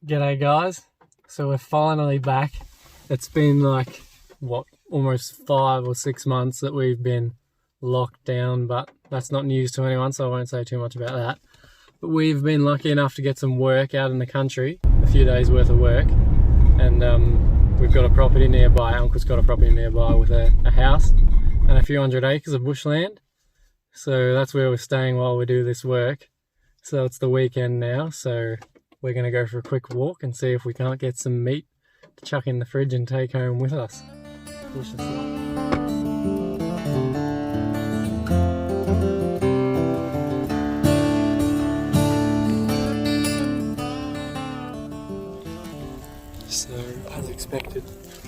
G'day guys, so we're finally back. It's been like, what, almost 5 or 6 months that we've been locked down, but that's not news to anyone, so I won't say too much about that. But we've been lucky enough to get some work out in the country, a few days worth of work, and we've got a property nearby. Uncle's got a property nearby with a house and a few hundred acres of bushland, so that's where we're staying while we do this work. So it's the weekend now, so we're going to go for a quick walk and see if we can't get some meat to chuck in the fridge and take home with us. Delicious stuff. So, as expected,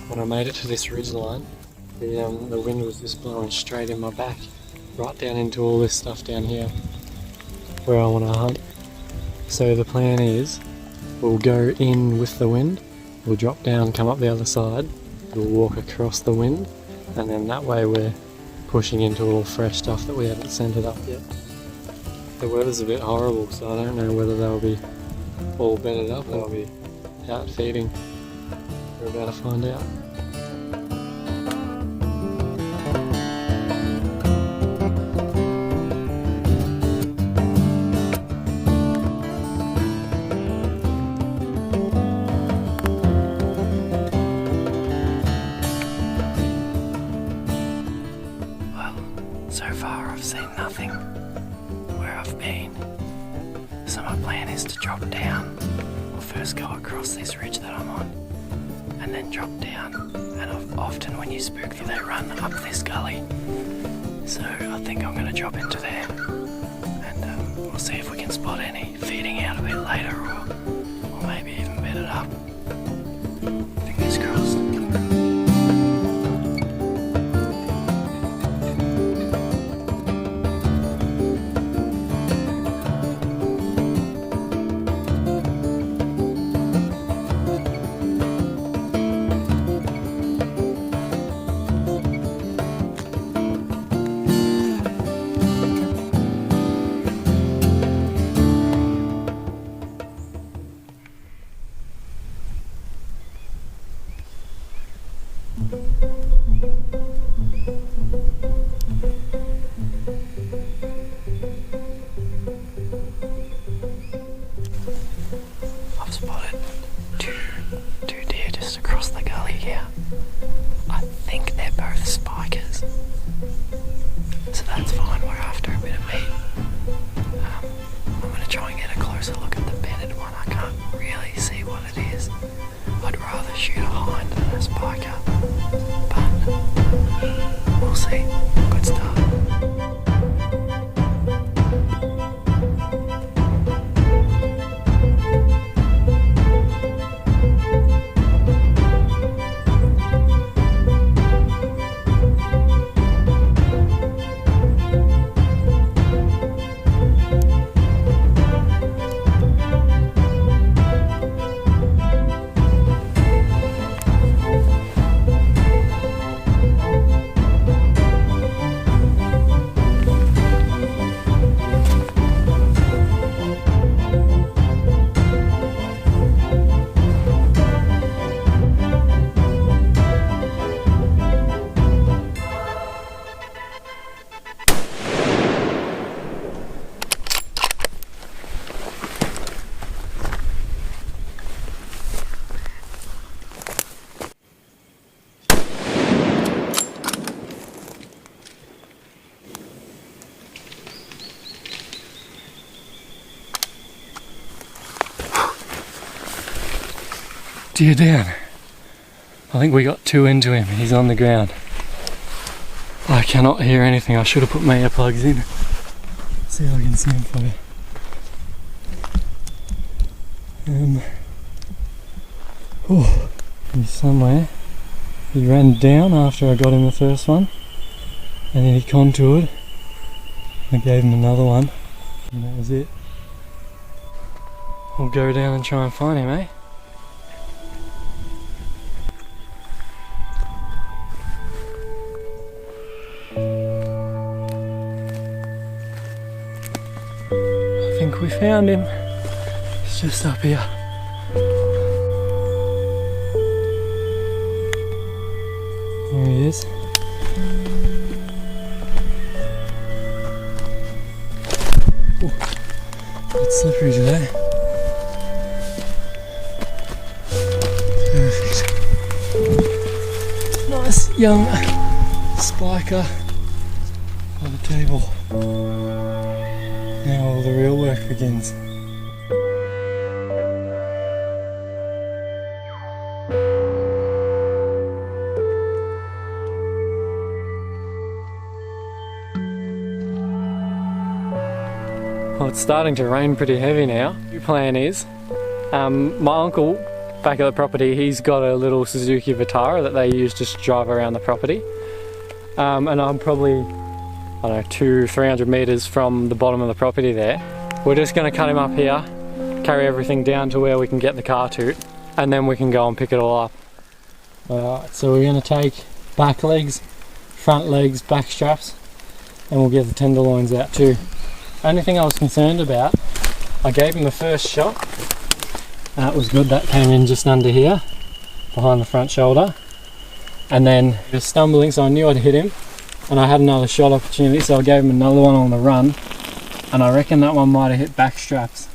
when I made it to this ridge line, the wind was just blowing straight in my back, right down into all this stuff down here where I want to hunt. So the plan is, we'll go in with the wind, we'll drop down, come up the other side, we'll walk across the wind, and then that way we're pushing into all fresh stuff that we haven't scented up yet. The weather's a bit horrible, so I don't know whether they'll be all bedded up, they'll be out feeding. We're about to find out. So far I've seen nothing where I've been, so my plan is to drop down. I'll first go across this ridge that I'm on and then drop down, and often when you spook them they run up this gully, so I think I'm going to drop into there and we'll see if we can spot any feeding out a bit later, or maybe even bed it up. Fingers crossed. I've spotted two deer just across the gully here. I think they're both spikers, so that's fine. We're after a bit of meat. I'm going to try and get a closer look at the bedded one. I can't really see what it is. I'd rather shoot a hind than a spiker, but we'll see. Good start. Deer down. I think we got 2 into him. He's on the ground. I cannot hear anything. I should have put my earplugs in. See if I can see him for you. He's somewhere. He ran down after I got him the first one, and then he contoured. I gave him another one, and that was it. We'll go down and try and find him, eh? I think we found him. He's just up here. is. Ooh, it's slippery today. Perfect. Nice young spiker on the table. Now all the real work begins. Well, it's starting to rain pretty heavy now. The plan is, my uncle back at the property, he's got a little Suzuki Vitara that they use just to drive around the property. And I'm probably, I don't know, 200-300 metres from the bottom of the property there. We're just going to cut him up here, carry everything down to where we can get the car to, and then we can go and pick it all up. Alright, so we're going to take back legs, front legs, back straps, and we'll get the tenderloins out too. Only thing I was concerned about, I gave him the first shot. That was good, that came in just under here, behind the front shoulder. And then he was stumbling, so I knew I'd hit him. And I had another shot opportunity, so I gave him another one on the run. And I reckon that one might have hit back straps.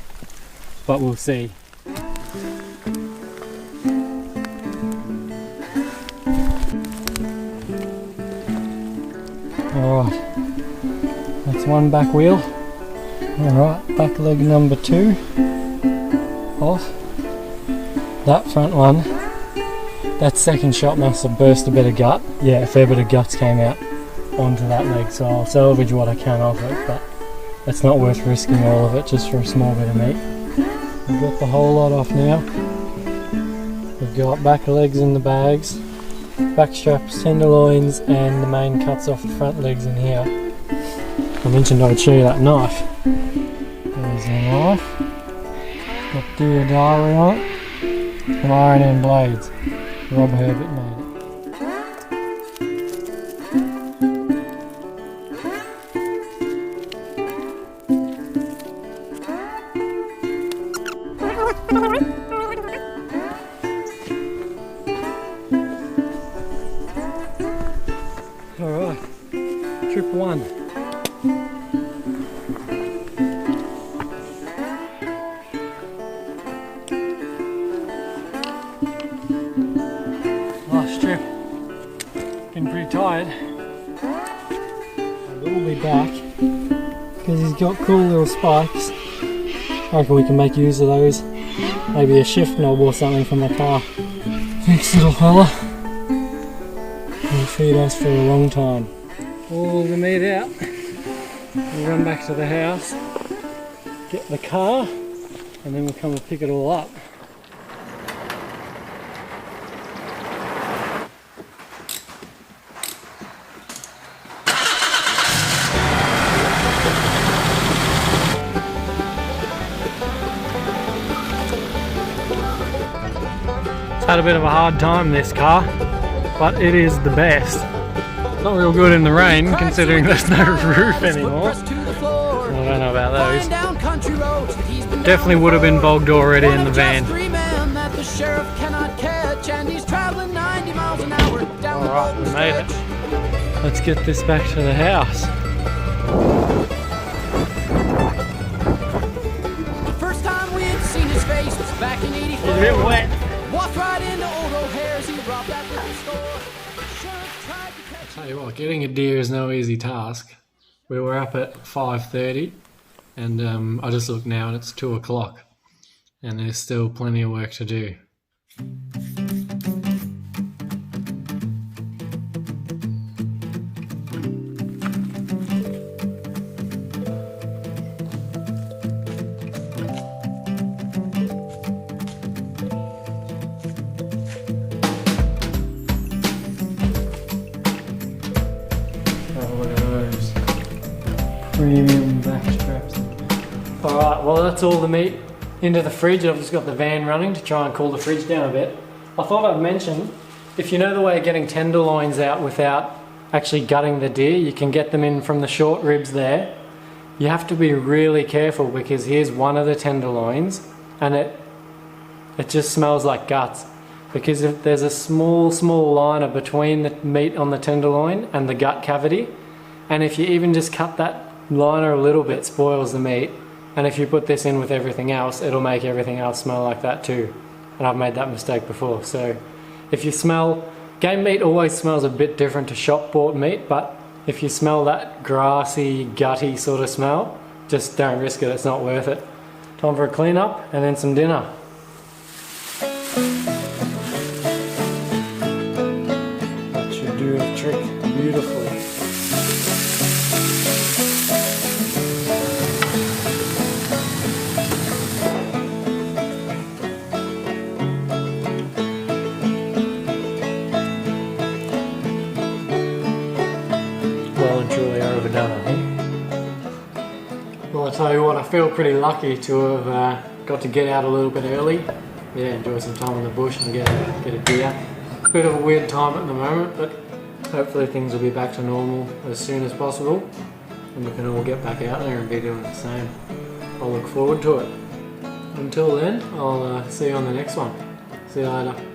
But we'll see. Alright, that's one back wheel. Alright, back leg number 2 off. That front one, that second shot must have burst a bit of gut. Yeah, a fair bit of guts came out onto that leg, so I'll salvage what I can off it, but it's not worth risking all of it just for a small bit of meat. We've got the whole lot off now. We've got back legs in the bags, back straps, tenderloins, and the main cuts off the front legs in here. I mentioned I would show you that knife. There's the knife. Got Dear Diary on it. And iron and blades. Rob Herbert made it. Alright, trip 1. Last trip. Been pretty tired. I will be back because he's got cool little spikes. I reckon we can make use of those. Maybe a shift knob or something from the car. Thanks, little fella. He'll feed us for a long time. All the meat out. We'll run back to the house, get the car, and then we'll come and pick it all up. Had a bit of a hard time, this car, but it is the best. Not real good in the rain considering there's no roof anymore. I don't know about those. Definitely would have been bogged already in the van. Alright, we made it. Let's get this back to the house. The first time we had seen his face was back in '84. It's a bit wet. Walked right into old O'Hare's, he robbed that little store. Sheriff tried to catch him. Tell you what, getting a deer is no easy task. We were up at 5:30 and I just looked now and it's 2 o'clock and there's still plenty of work to do. Premium backstraps. Alright, well that's all the meat into the fridge. I've just got the van running to try and cool the fridge down a bit. I thought I'd mention, if you know the way of getting tenderloins out without actually gutting the deer, you can get them in from the short ribs there. You have to be really careful because here's one of the tenderloins and it just smells like guts. because if there's a small liner between the meat on the tenderloin and the gut cavity, and if you even just cut that liner a little bit, spoils the meat. And if you put this in with everything else, it'll make everything else smell like that too. And I've made that mistake before. So if you smell, game meat always smells a bit different to shop bought meat, but if you smell that grassy, gutty sort of smell, just don't risk it, it's not worth it. Time for a clean up and then some dinner. That should do the trick beautifully. Well and truly overdone, I think. Well, I tell you what, I feel pretty lucky to have got to get out a little bit early. Yeah, enjoy some time in the bush and get a deer. Bit of a weird time at the moment, but hopefully things will be back to normal as soon as possible, and we can all get back out there and be doing the same. I'll look forward to it. Until then, I'll see you on the next one. See you later.